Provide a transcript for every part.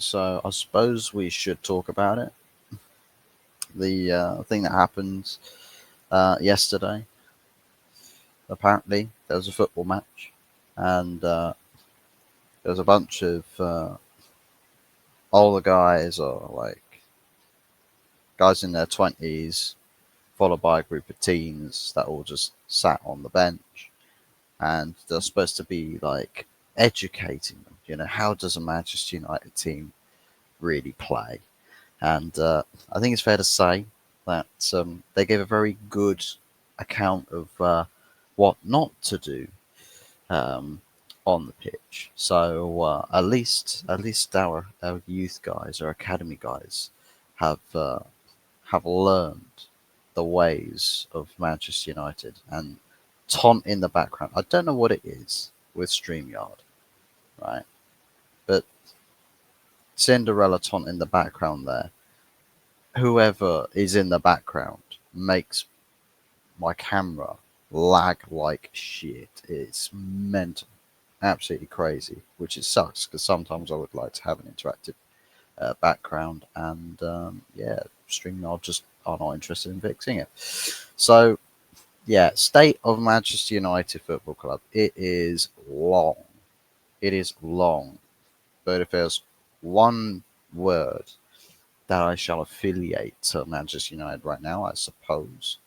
So I suppose we should talk about it. The thing that happened yesterday. Apparently, there was a football match, and there was a bunch of older guys, or like guys in their 20s, followed by a group of teens that all just sat on the bench, and they're supposed to be like educating them. How does a Manchester United team really play? And I think it's fair to say that they gave a very good account of what not to do um, on the pitch. So at least our youth guys, our academy guys, have learned the ways of Manchester United. And Taunt in the background, I don't know what it is with StreamYard, right? But Cinderella Taunt in the background there, whoever is in the background makes my camera lag like shit. It's mental, absolutely crazy, which it sucks because sometimes I would like to have an interactive background, and yeah, StreamYard just are not interested in fixing it. So yeah, state of Manchester United Football Club. It is long. It is long, but if there's one word that I shall affiliate to Manchester United right now, I suppose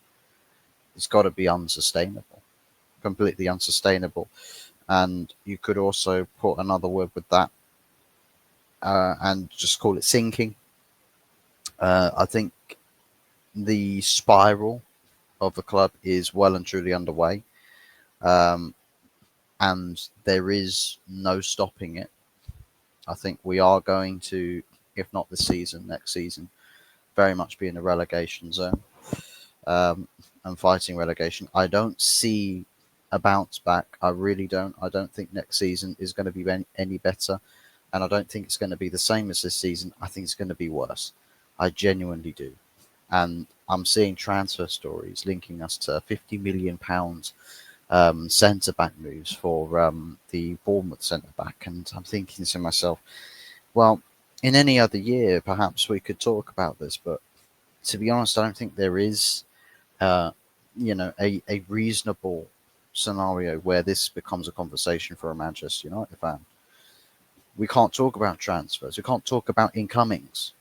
it's got to be unsustainable, completely unsustainable. And you could also put another word with that and just call it sinking. I think the spiral of the club is well and truly underway, um, and there is no stopping it. I think we are going to, if not this season, next season, very much be in the relegation zone. um, and fighting relegation. I don't see a bounce back. I really don't. I don't think next season is going to be any better, and I don't think it's going to be the same as this season. I think it's going to be worse. I genuinely do. And I'm seeing transfer stories linking us to £50 million centre back moves for the Bournemouth centre back, and I'm thinking to myself, well, in any other year, perhaps we could talk about this, but to be honest, I don't think there is uh, a reasonable scenario where this becomes a conversation for a Manchester United fan. We can't talk about transfers. We can't talk about incomings.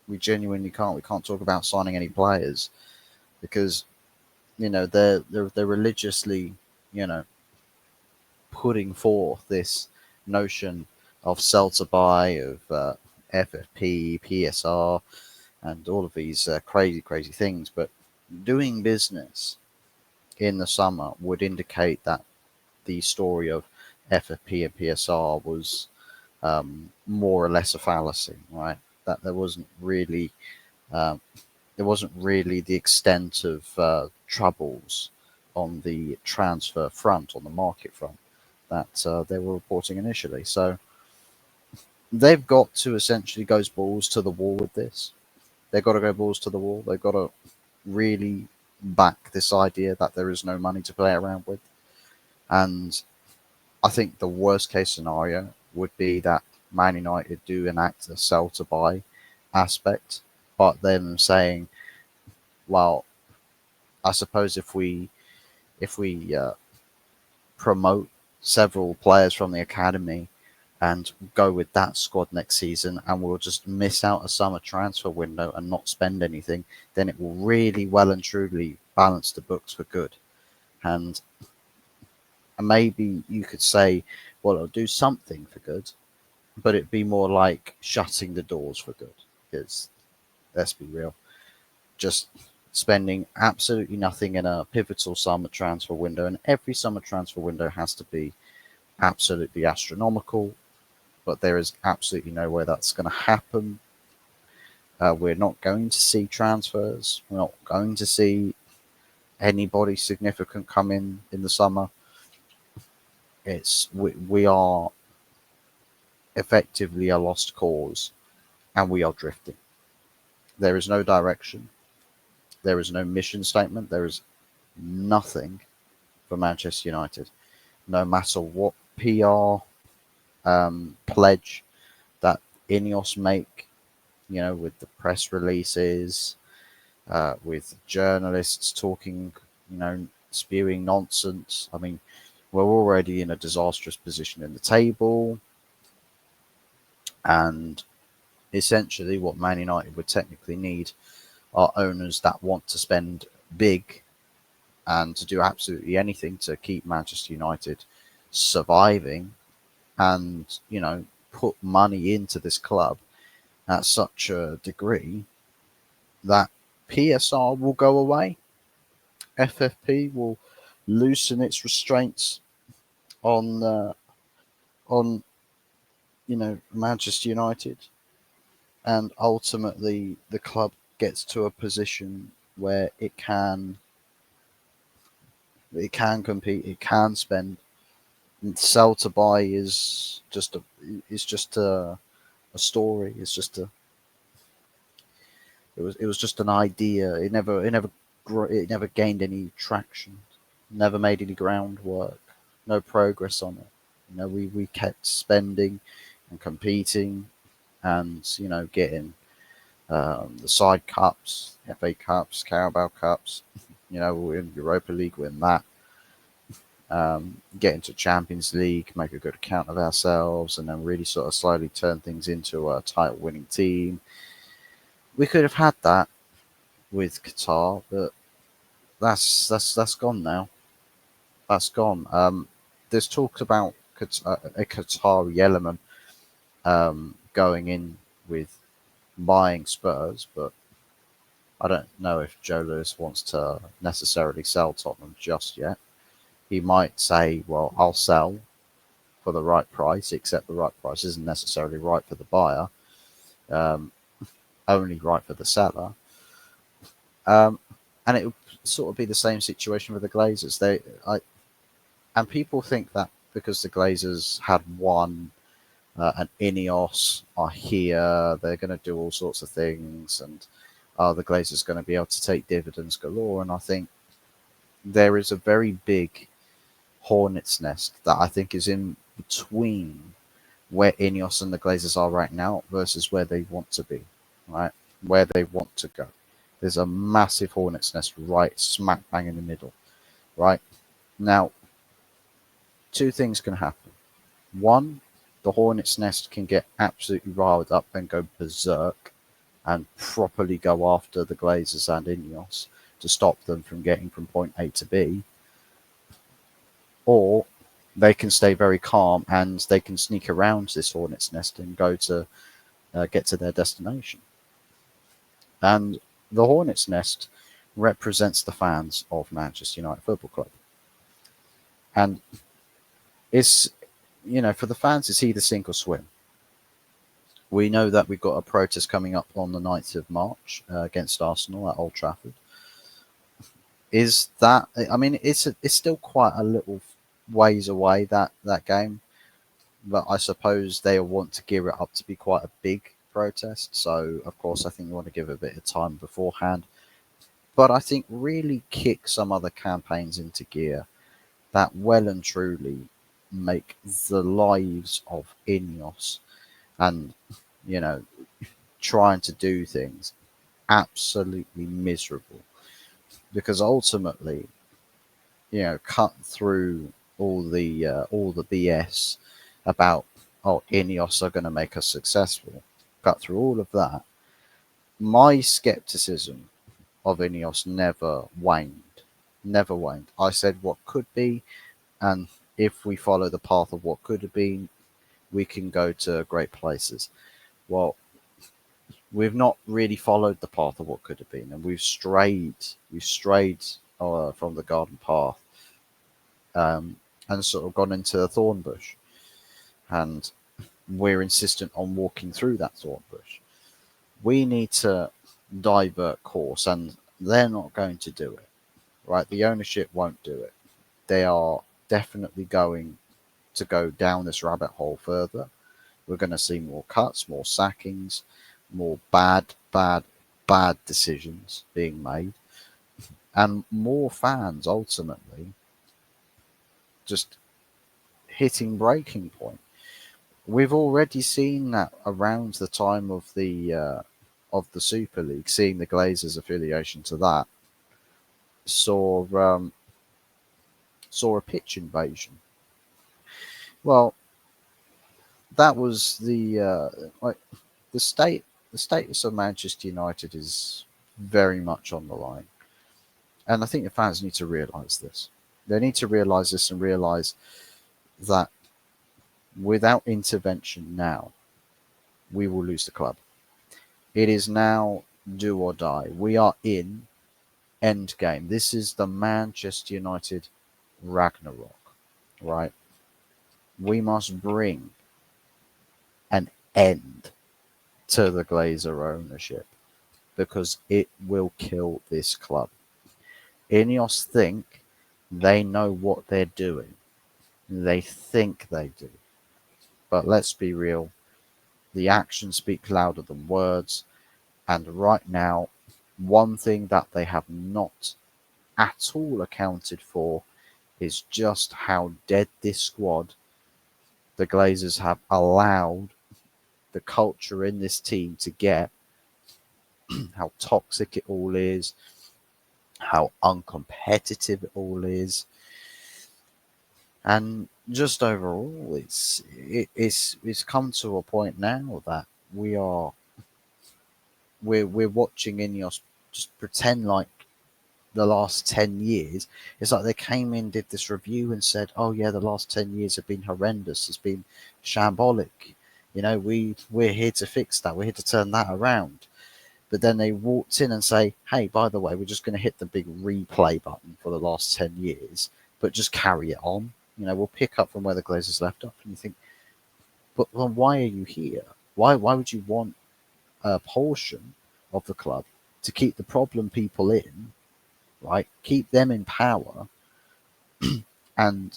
We genuinely can't. We can't talk about signing any players because they're religiously you know putting forth this notion of sell to buy, of FFP, PSR, and all of these crazy things. But doing business in the summer would indicate that the story of FFP and PSR was more or less a fallacy, right? That um, there wasn't really the extent of troubles on the transfer front, on the market front, that they were reporting initially. So they've got to essentially go balls to the wall with this. They've got to go balls to the wall. They've got to really back this idea that there is no money to play around with. And I think the worst case scenario would be that Man United do enact a sell to buy aspect, but them saying, well, I suppose if we promote several players from the academy and go with that squad next season, and we'll just miss out a summer transfer window and not spend anything, then it will really well and truly balance the books for good. And maybe you could say, well, it'll do something for good, but it'd be more like shutting the doors for good. Because let's be real, just spending absolutely nothing in a pivotal summer transfer window, and every summer transfer window has to be absolutely astronomical, but there is absolutely no way that's going to happen. We're not going to see transfers. We're not going to see anybody significant come in the summer. We are effectively a lost cause, and we are drifting. There is no direction. There is no mission statement. There is nothing for Manchester United. No matter what PR pledge that Ineos make, with the press releases, with journalists talking, spewing nonsense. I mean, we're already in a disastrous position in the table, and essentially what Man United would technically need are owners that want to spend big and to do absolutely anything to keep Manchester United surviving, and put money into this club at such a degree that PSR will go away, FFP will loosen its restraints on on Manchester United, and ultimately the club gets to a position where it can compete, it can spend. And sell to buy is just a story. It was just an idea. It never gained any traction. Never made any groundwork. No progress on it. We kept spending and competing, and getting the side cups, FA Cups, Carabao Cups. We're in Europa League, win that. Get into Champions League, make a good account of ourselves, and then really sort of slowly turn things into a title-winning team. We could have had that with Qatar, but that's gone now. That's gone. There's talk about a Qatari element going in with buying Spurs, but I don't know if Joe Lewis wants to necessarily sell Tottenham just yet. He might say, "Well, I'll sell for the right price," except the right price isn't necessarily right for the buyer, um, only right for the seller. Um, and it would sort of be the same situation with the Glazers. And people think that because the Glazers had won and Ineos are here, they're going to do all sorts of things, and the Glazers going to be able to take dividends galore. And I think there is a very big hornet's nest that I think is in between where Ineos and the Glazers are right now versus where they want to be, right? Where they want to go. There's a massive hornet's nest right smack bang in the middle, right? Now, two things can happen. One, the hornet's nest can get absolutely riled up and go berserk and properly go after the Glazers and Ineos to stop them from getting from point A to B, or they can stay very calm and they can sneak around this hornet's nest and go to get to their destination. And the hornet's nest represents the fans of Manchester United Football Club, and it's for the fans it's either sink or swim. We know that we've got a protest coming up on the 9th of March against Arsenal at Old Trafford. Is that? I mean, it's still quite a little ways away, that game, but I suppose they want to gear it up to be quite a big protest. So of course, I think they want to give it a bit of time beforehand. But I think really kick some other campaigns into gear that well and truly make the lives of Ineos and you know trying to do things absolutely miserable, because ultimately cut through all the BS about, oh, Ineos are going to make us successful. Cut through all of that. My skepticism of Ineos never waned. Never waned. I said what could be, and if we follow the path of what could have been, we can go to great places. Well, we've not really followed the path of what could have been, and we've strayed. We've strayed from the garden path, and sort of gone into a thorn bush. And we're insistent on walking through that thorn bush. We need to divert course, and they're not going to do it. Right? The ownership won't do it. They are definitely going to go down this rabbit hole further. We're going to see more cuts, more sackings, more bad, bad, bad decisions being made, and more fans ultimately just hitting breaking point. We've already seen that around the time of the Super League, seeing the Glazers' affiliation to that, saw saw a pitch invasion. Well, that was like the state the status of Manchester United is very much on the line, and I think the fans need to realise this. They need to realise this and realise that without intervention now, we will lose the club. It is now do or die. We are in end game. This is the Manchester United Ragnarok, right? We must bring an end to the Glazer ownership because it will kill this club. Ineos think they know what they're doing. They think they do. But let's be real, the actions speak louder than words. And right now, one thing that they have not at all accounted for is just how dead this squad the Glazers have allowed the culture in this team to get, how toxic it all is, how uncompetitive it all is, and just overall, it's come to a point now that we're watching Ineos just pretend like the last 10 years. It's like they came in, did this review, and said, "Oh yeah, the last 10 years have been horrendous. It's been shambolic. You know, we're here to fix that. We're here to turn that around." But then they walked in and say, "Hey, by the way, we're just going to hit the big replay button for the last 10 years, but just carry it on. You know, we'll pick up from where the Glazers left off." And you think, but well, why are you here? Why would you want a portion of the club to keep the problem people in, right? Keep them in power. And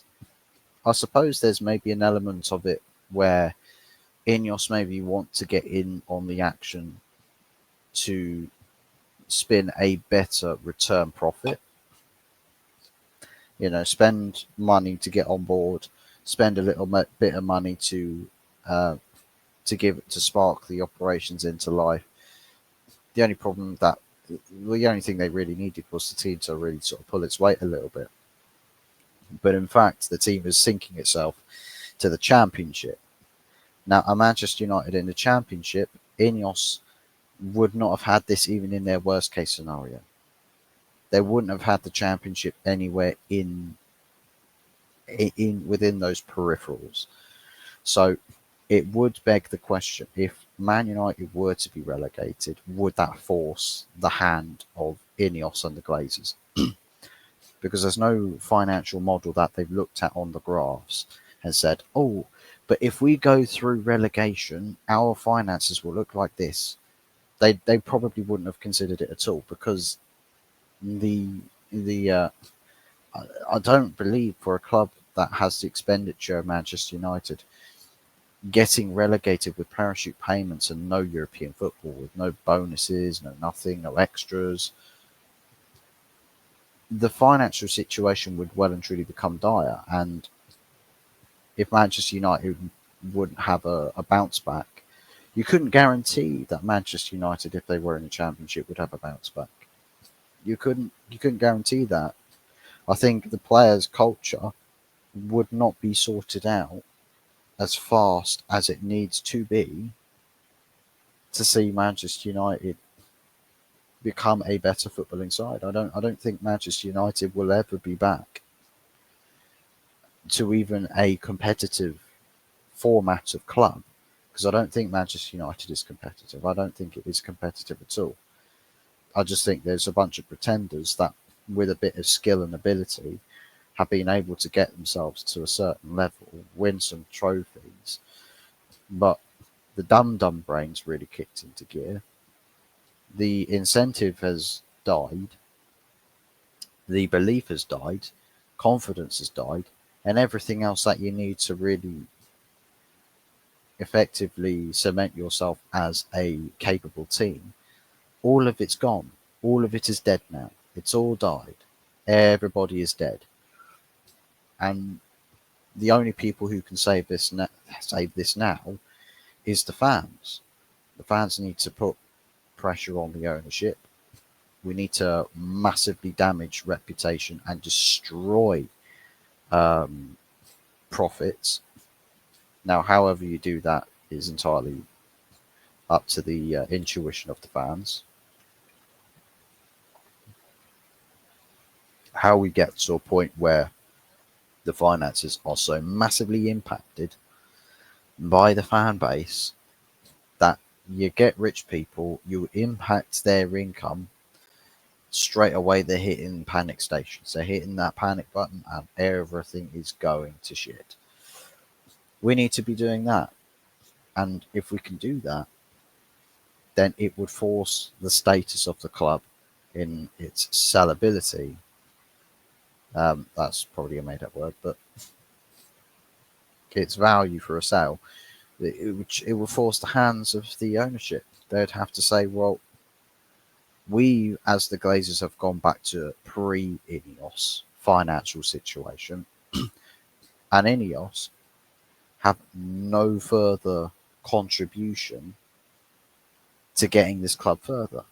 I suppose there's maybe an element of it where Ineos maybe want to get in on the action to spin a better return profit. You know, spend money to get on board, spend a little bit of money uh, to spark the operations into life. The only problem that the only thing they really needed was the team to really sort of pull its weight a little bit. But in fact, the team is sinking itself to the Championship. Now, a Manchester United in the Championship, Ineos would not have had this even in their worst case scenario. They wouldn't have had the Championship anywhere in within those peripherals. So it would beg the question: if Man United were to be relegated, would that force the hand of Ineos and the Glazers? Because there's no financial model that they've looked at on the graphs and said, "Oh, but if we go through relegation, our finances will look like this." They probably wouldn't have considered it at all because the the I don't believe for a club that has the expenditure of Manchester United getting relegated with parachute payments and no European football, with no bonuses, no nothing, no extras, the financial situation would well and truly become dire. And if Manchester United wouldn't have a bounce back, you couldn't guarantee that Manchester United, if they were in the Championship, would have a bounce back. You couldn't guarantee that. I think the players' culture would not be sorted out as fast as it needs to be to see Manchester United become a better footballing side. I don't think Manchester United will ever be back to even a competitive format of club because I don't think Manchester United is competitive. I don't think it is competitive at all. I just think there's a bunch of pretenders that, with a bit of skill and ability, have been able to get themselves to a certain level, win some trophies, but the dum brains really kicked into gear. The incentive has died, the belief has died, confidence has died, and everything else that you need to really effectively cement yourself as a capable team, all of it's gone. All of it is dead now. It's all died. Everybody is dead. And the only people who can save this now is the fans. The fans need to put pressure on the ownership. We need to massively damage reputation and destroy um, profits. Now, however you do that is entirely up to the intuition of the fans. How we get to a point where the finances are so massively impacted by the fan base that you get rich people, you impact their income straight away. They're hitting panic stations, they're hitting that panic button, and everything is going to shit. We need to be doing that. And if we can do that, then it would force the status of the club in its sellability. That's probably a made up word, but its value for a sale. It would force the hands of the ownership. They'd have to say, well, we as the Glazers have gone back to pre-Ineos financial situation, and Ineos have no further contribution to getting this club further.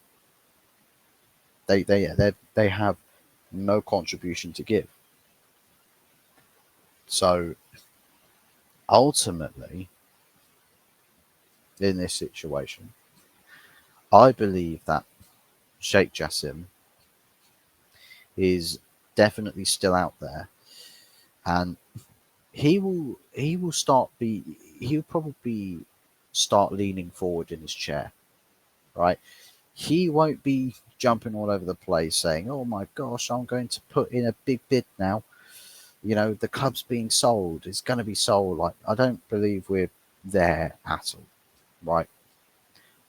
They have no contribution to give. So ultimately, in this situation, I believe that Sheikh Jassim is definitely still out there, and he'll probably start leaning forward in his chair, right? He won't be jumping all over the place saying, "Oh my gosh, I'm going to put in a big bid now. You know, the club's being sold. It's going to be sold." Like, I don't believe we're there at all, right?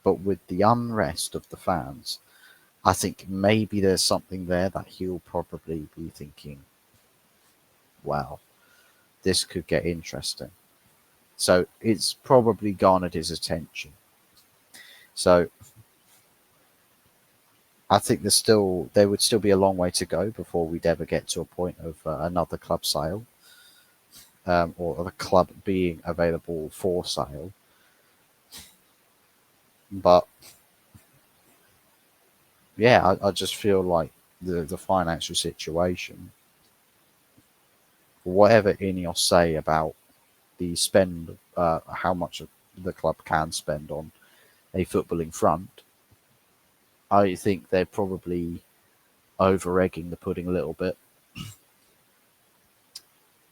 But with the unrest of the fans, I think maybe there's something there that he'll probably be thinking, wow, this could get interesting. So it's probably garnered his attention. So I think there would still be a long way to go before we'd ever get to a point of another club sale, or of a club being available for sale. But yeah, I just feel like the financial situation, whatever Ineos say about the spend, how much the club can spend on a footballing front, I think they're probably over egging the pudding a little bit.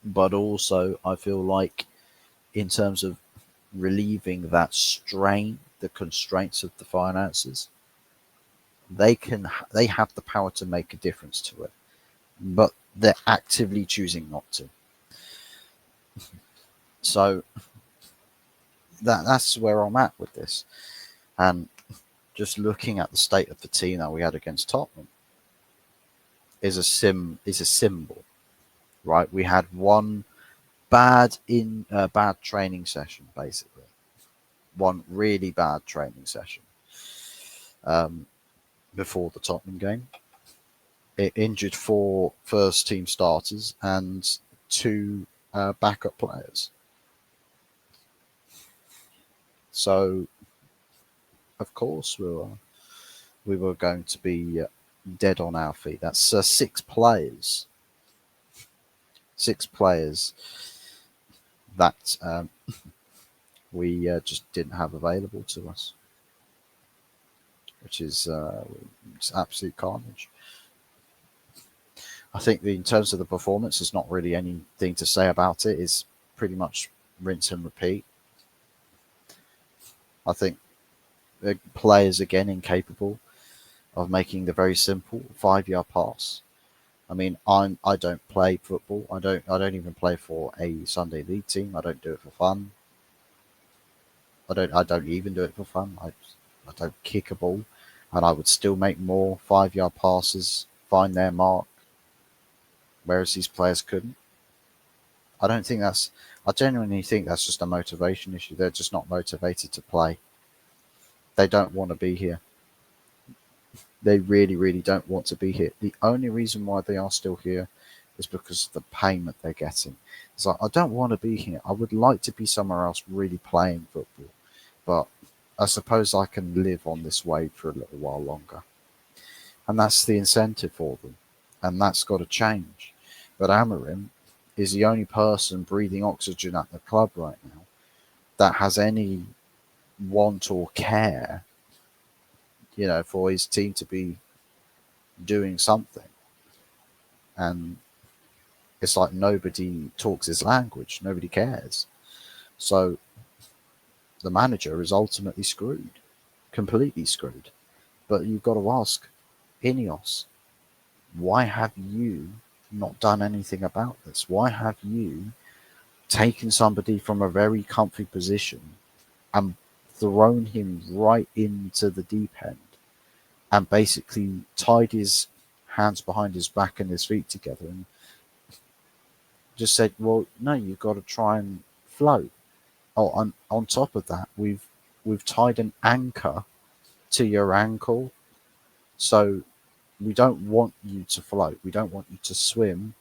But also, I feel like in terms of relieving that strain, the constraints of the finances, they have the power to make a difference to it, but they're actively choosing not to. So that's where I'm at with this. And just looking at the state of the team that we had against Tottenham is a symbol, right? We had one bad training session, basically, one really bad training session um, before the Tottenham game. It injured four first team starters and two backup players. So of course we were going to be dead on our feet. That's six players that we just didn't have available to us, which is it's absolute carnage. I think in terms of the performance, there's not really anything to say about it. It's pretty much rinse and repeat. I think the players again incapable of making the very simple 5 yard pass. I mean, I don't play football. I don't even play for a Sunday league team. I don't do it for fun. I don't even do it for fun. I don't kick a ball, and I would still make more 5 yard passes, find their mark, whereas these players couldn't. I don't think that's. I genuinely think that's just a motivation issue. They're just not motivated to play. They don't want to be here. They really, really don't want to be here. The only reason why they are still here is because of the payment they're getting. It's like, I don't want to be here. I would like to be somewhere else really playing football, but I suppose I can live on this wage for a little while longer. And that's the incentive for them. And that's got to change. But Amorim is the only person breathing oxygen at the club right now that has any want or care, for his team to be doing something. And it's like nobody talks his language, nobody cares. So the manager is ultimately screwed, completely screwed. But you've got to ask Ineos, why have you not done anything about this? Why have you taken somebody from a very comfy position and thrown him right into the deep end and basically tied his hands behind his back and his feet together and just said, well, no, you've got to try and float. Oh, on top of that, we've tied an anchor to your ankle, so we don't want you to float. We don't want you to swim.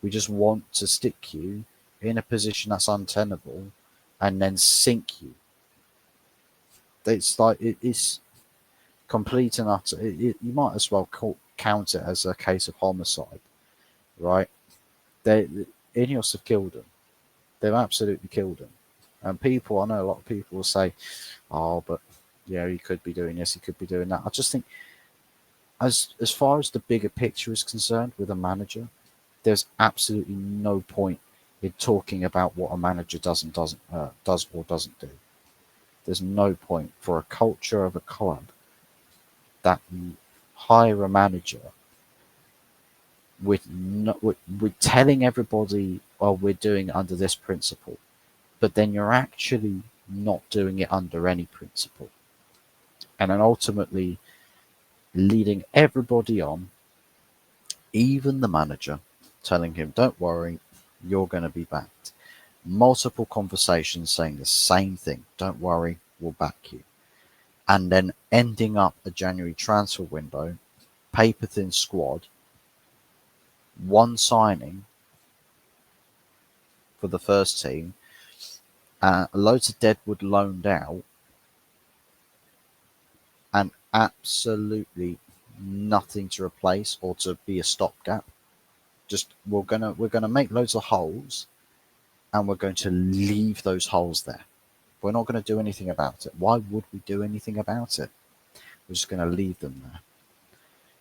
We just want to stick you in a position that's untenable and then sink you. It's like it's complete and utter. You might as well count it as a case of homicide, right? Ineos have killed him. They've absolutely killed him. And I know a lot of people will say, "Oh, but he could be doing this, he could be doing that." I just think, as far as the bigger picture is concerned, with a manager, there's absolutely no point in talking about what a manager does or doesn't do. There's no point for a culture of a club that you hire a manager with telling everybody, "Oh, we're doing it under this principle," but then you're actually not doing it under any principle, and then ultimately leading everybody on, even the manager, telling him, "Don't worry, you're going to be backed." Multiple conversations saying the same thing, "Don't worry, we'll back you." And then ending up a January transfer window, paper thin squad, one signing for the first team, loads of deadwood loaned out, and absolutely nothing to replace or to be a stopgap. Just we're gonna make loads of holes, and we're going to leave those holes there. We're not going to do anything about it. Why would we do anything about it? We're just going to leave them there,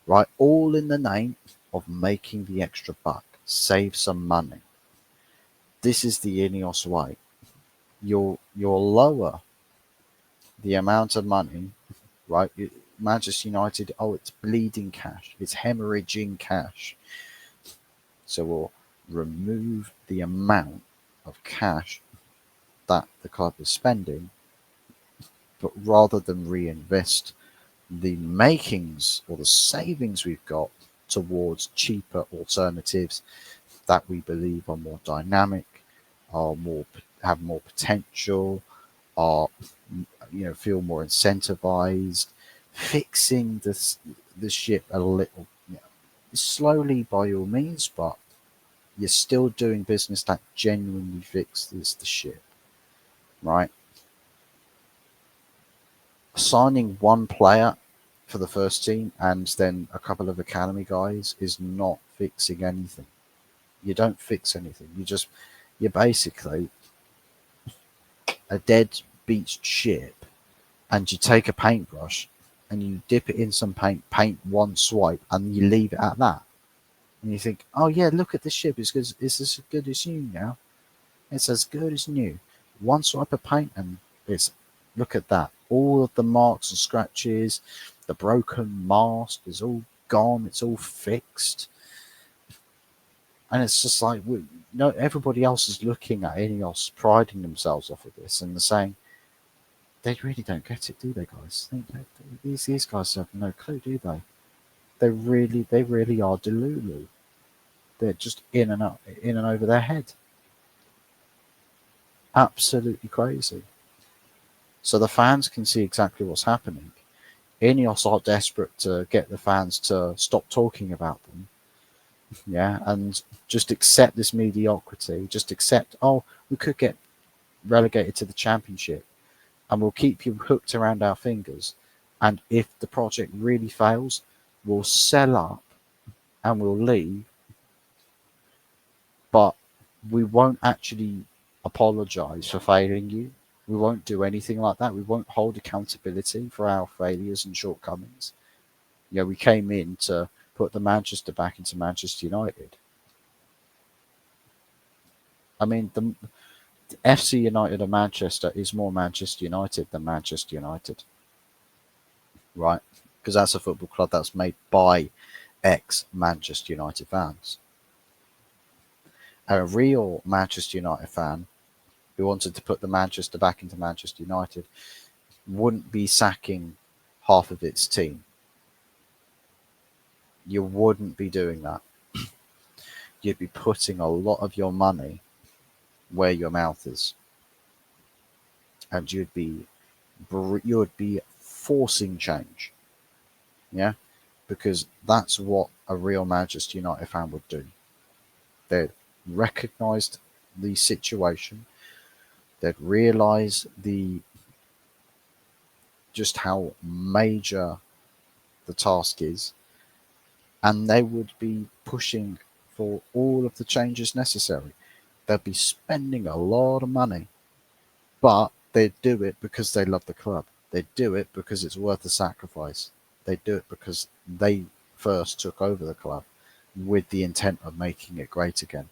right? All in the name of making the extra buck, save some money. This is the Ineos way. You'll lower the amount of money, right? Manchester United, it's bleeding cash. It's hemorrhaging cash. So we'll remove the amount of cash that the club is spending, but rather than reinvest the makings or the savings we've got towards cheaper alternatives that we believe are more dynamic, have more potential, are feel more incentivized, fixing the ship a little, slowly by all means, but you're still doing business that genuinely fixes the ship, right? Signing one player for the first team and then a couple of academy guys is not fixing anything. You don't fix anything. You're basically a dead beached ship, and you take a paintbrush and you dip it in some paint one swipe, and you leave it at that. And you think, "Oh yeah, look at the ship. It's as good as new now. It's as good as new." One swipe of paint and look at that. All of the marks and scratches, the broken mast is all gone. It's all fixed. And it's just like, everybody else is looking at Ineos, priding themselves off of this, and they're saying, they really don't get it, do they, guys? These guys have no clue, do they? They really are delulu. They're just in and over their head. Absolutely crazy. So the fans can see exactly what's happening. Ineos are desperate to get the fans to stop talking about them. yeah, and just accept this mediocrity. Just accept, oh, we could get relegated to the Championship, and we'll keep you hooked around our fingers. And if the project really fails, we'll sell up and we'll leave, but we won't actually apologize for failing you. We won't do anything like that. We won't hold accountability for our failures and shortcomings. You know, we came in to put the Manchester back into Manchester United. I mean, the FC United of Manchester is more Manchester United than Manchester United, right? Because that's a football club that's made by ex Manchester United fans. And a real Manchester United fan who wanted to put the Manchester back into Manchester United wouldn't be sacking half of its team. You wouldn't be doing that. You'd be putting a lot of your money where your mouth is, and you'd be forcing change, yeah, because that's what a real Manchester United fan would do. They'd recognise the situation. They'd realise just how major the task is, and they would be pushing for all of the changes necessary. They'd be spending a lot of money, but they'd do it because they love the club. They'd do it because it's worth the sacrifice. They'd do it because they first took over the club with the intent of making it great again.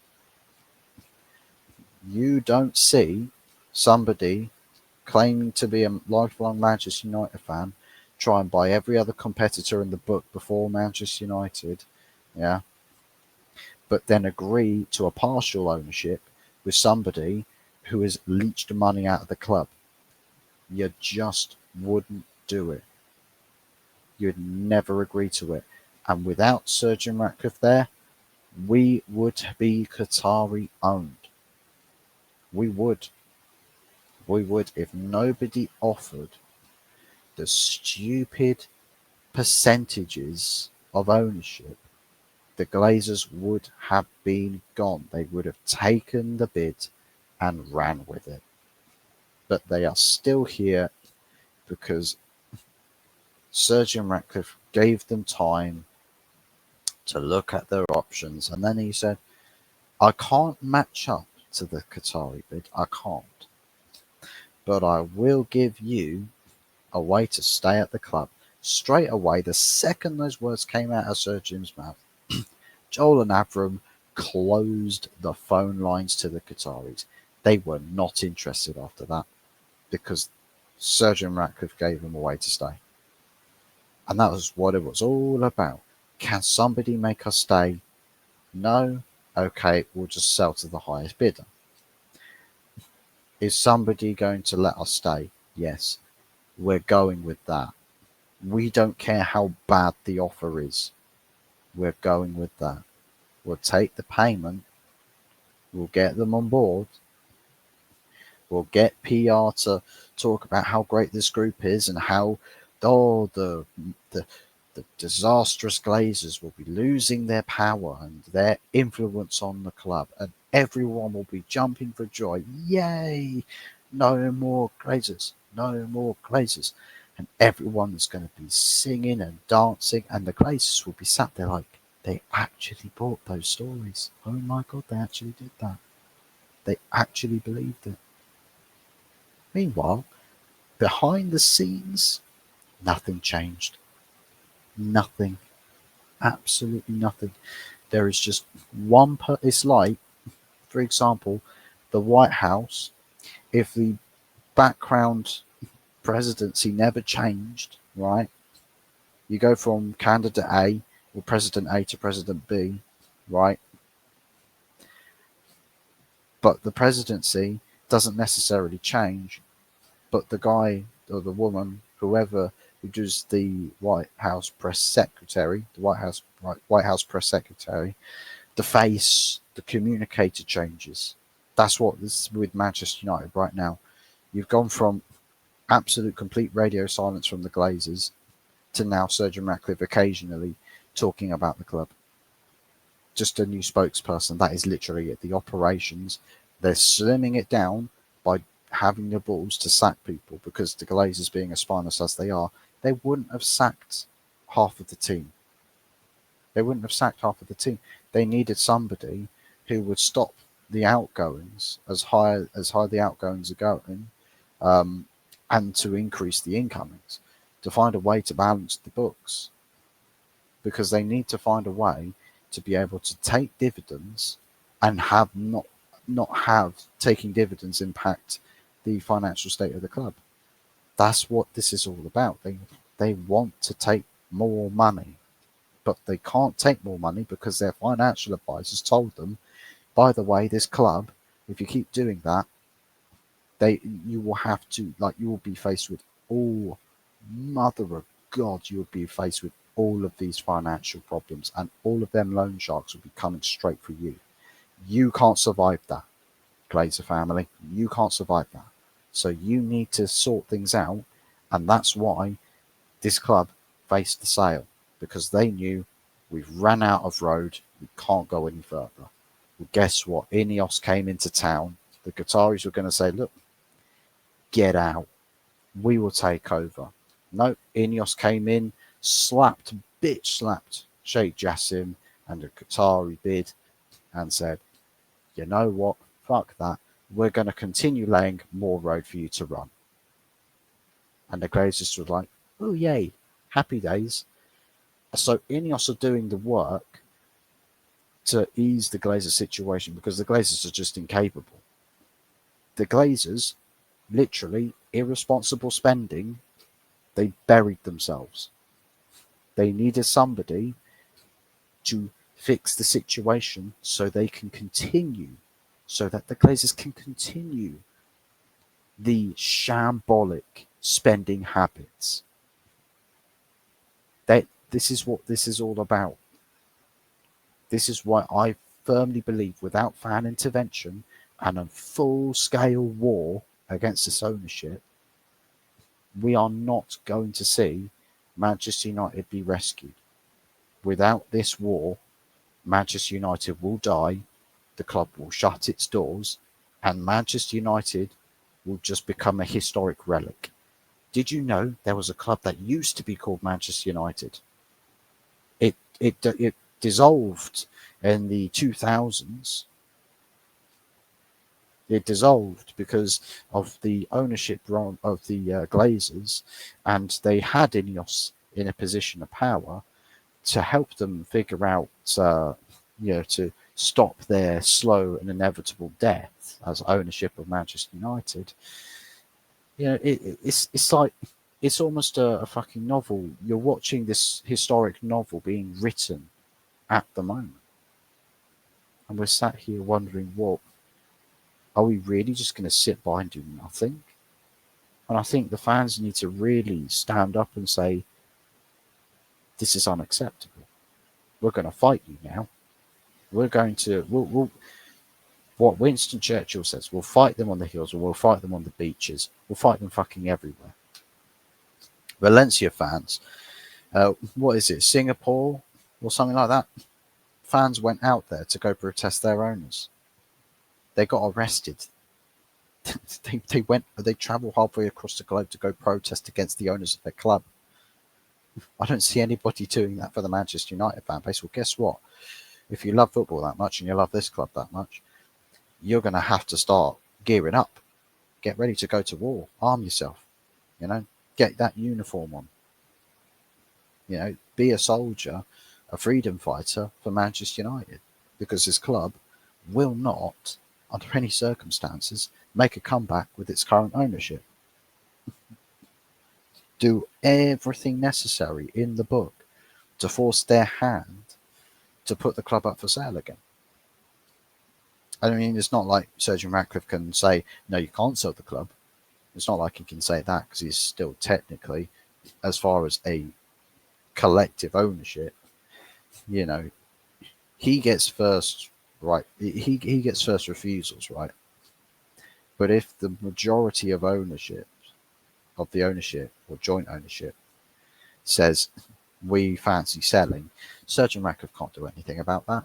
You don't see somebody claiming to be a lifelong Manchester United fan try and buy every other competitor in the book before Manchester United, yeah, but then agree to a partial ownership with somebody who has leached money out of the club. You just wouldn't do it. You'd never agree to it. And without Sergeant Ratcliffe there, we would be Qatari owned. We would. We would if nobody offered the stupid percentages of ownership. The Glazers would have been gone. They would have taken the bid and ran with it. But they are still here because Sergeant Ratcliffe gave them time to look at their options. And then he said, I can't match up to the Qatari bid. I can't. But I will give you a way to stay at the club. Straight away, the second those words came out of Sir Jim's mouth, Joel and Avram closed the phone lines to the Qataris. They were not interested after that because Sergeant Ratcliffe gave them a way to stay. And that was what it was all about. Can somebody make us stay? No? Okay, we'll just sell to the highest bidder. Is somebody going to let us stay? Yes. We're going with that. We don't care how bad the offer is. We're going with that. We'll take the payment. We'll get them on board. We'll get PR to talk about how great this group is and how the disastrous Glazers will be losing their power and their influence on the club, and everyone will be jumping for joy. Yay! No more Glazers! No more Glazers! And everyone's going to be singing and dancing, and the Glazers will be sat there like they actually bought those stories. Oh my God, they actually did that. They actually believed it. Meanwhile, behind the scenes, nothing changed. Nothing. Absolutely nothing. There is just it's like, for example, the White House, if the background presidency never changed, right? You go from candidate A or President A to President B, right? But the presidency doesn't necessarily change, but the guy or the woman, whoever who does the White House press secretary, the White House press secretary, the face, the communicator changes. That's what this is with Manchester United right now. You've gone from absolute complete radio silence from the Glazers to now Sergeant Ratcliffe occasionally talking about the club. just a new spokesperson. That is literally it. The operations, they're slimming it down by having the balls to sack people, because the Glazers, being as spineless as they are, they wouldn't have sacked half of the team. They wouldn't have sacked half of the team. They needed somebody who would stop the outgoings as high the outgoings are going, um, and to increase the incomings, to find a way to balance the books, because they need to find a way to be able to take dividends and have not have taking dividends impact the financial state of the club. That's what this is all about. They want to take more money, but they can't take more money because their financial advisors told them, by the way, this club, if you keep doing that, you will have to, like, you will be faced with all, mother of God, you will be faced with all of these financial problems, and all of them loan sharks will be coming straight for you. You can't survive that, Glazer family. You can't survive that. So you need to sort things out, and that's why this club faced the sale, because they knew, we've ran out of road, we can't go any further. Well, guess what? Ineos came into town. The Qataris were going to say, look, get out. We will take over. No, Ineos came in, bitch slapped Sheikh Jassim and the Qatari bid, and said, you know what? Fuck that. We're going to continue laying more road for you to run. And the Glazers were like, oh, yay, happy days. So Ineos are doing the work to ease the Glazers situation, because the Glazers are just incapable. The Glazers, literally, irresponsible spending, they buried themselves. They needed somebody to fix the situation so they can continue, so that the Glazers can continue the shambolic spending habits. This is what this is all about. This is why I firmly believe, without fan intervention and a full-scale war against this ownership, we are not going to see Manchester United be rescued. Without this war, Manchester United will die, the club will shut its doors, and Manchester United will just become a historic relic. Did you know there was a club that used to be called Manchester United? It dissolved in the 2000s. It dissolved because of the ownership of the Glazers, and they had Ineos in a position of power to help them figure out, to stop their slow and inevitable death as ownership of Manchester United. It's like, it's almost a fucking novel. You're watching this historic novel being written at the moment, and we're sat here wondering, what are we really just going to sit by and do nothing? And I think the fans need to really stand up and say, this is unacceptable. We're going to fight you now. We'll what Winston Churchill says, we'll fight them on the hills, or we'll fight them on the beaches. We'll fight them fucking everywhere. Valencia fans, what is it, Singapore or something like that? Fans went out there to go protest their owners. They got arrested. They travel halfway across the globe to go protest against the owners of their club. I don't see anybody doing that for the Manchester United fan base. Well, guess what? If you love football that much and you love this club that much, you're going to have to start gearing up. Get ready to go to war. Arm yourself. Get that uniform on. Be a soldier, a freedom fighter for Manchester United, because this club will not, under any circumstances, make a comeback with its current ownership. Do everything necessary in the book to force their hand to put the club up for sale again. I mean, it's not like Sergeant Ratcliffe can say, no, you can't sell the club. It's not like he can say that, because he's still technically, as far as a collective ownership, he gets first right. He gets first refusals, right? But if the majority of ownership, of the ownership or joint ownership, says we fancy selling, Sergeant Ratcliffe can't do anything about that.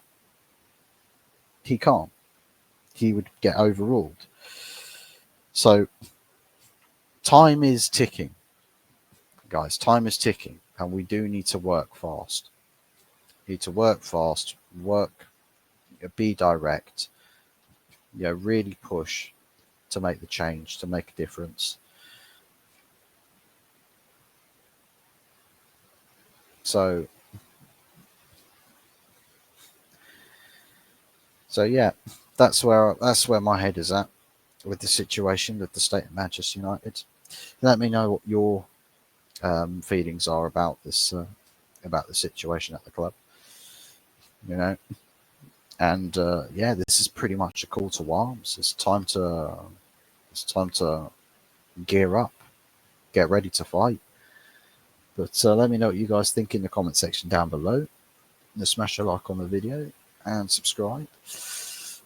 he can't. He would get overruled. So time is ticking, guys. Time is ticking, and we do need to work fast. Need to work fast, work, be direct, really push to make the change, to make a difference. So yeah, that's where my head is at with the situation with the state of Manchester United. Let me know what your feelings are about the situation at the club. You know, and yeah, this is pretty much a call to arms. It's time to gear up, get ready to fight. But let me know what you guys think in the comment section down below. Smash a like on the video and subscribe.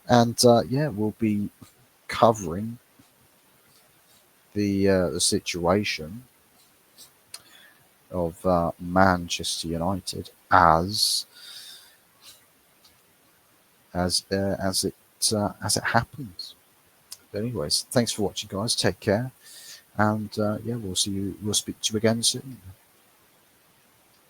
And yeah, we'll be covering the situation of Manchester United as it happens. But anyways, thanks for watching, guys. Take care, and yeah, we'll speak to you again soon.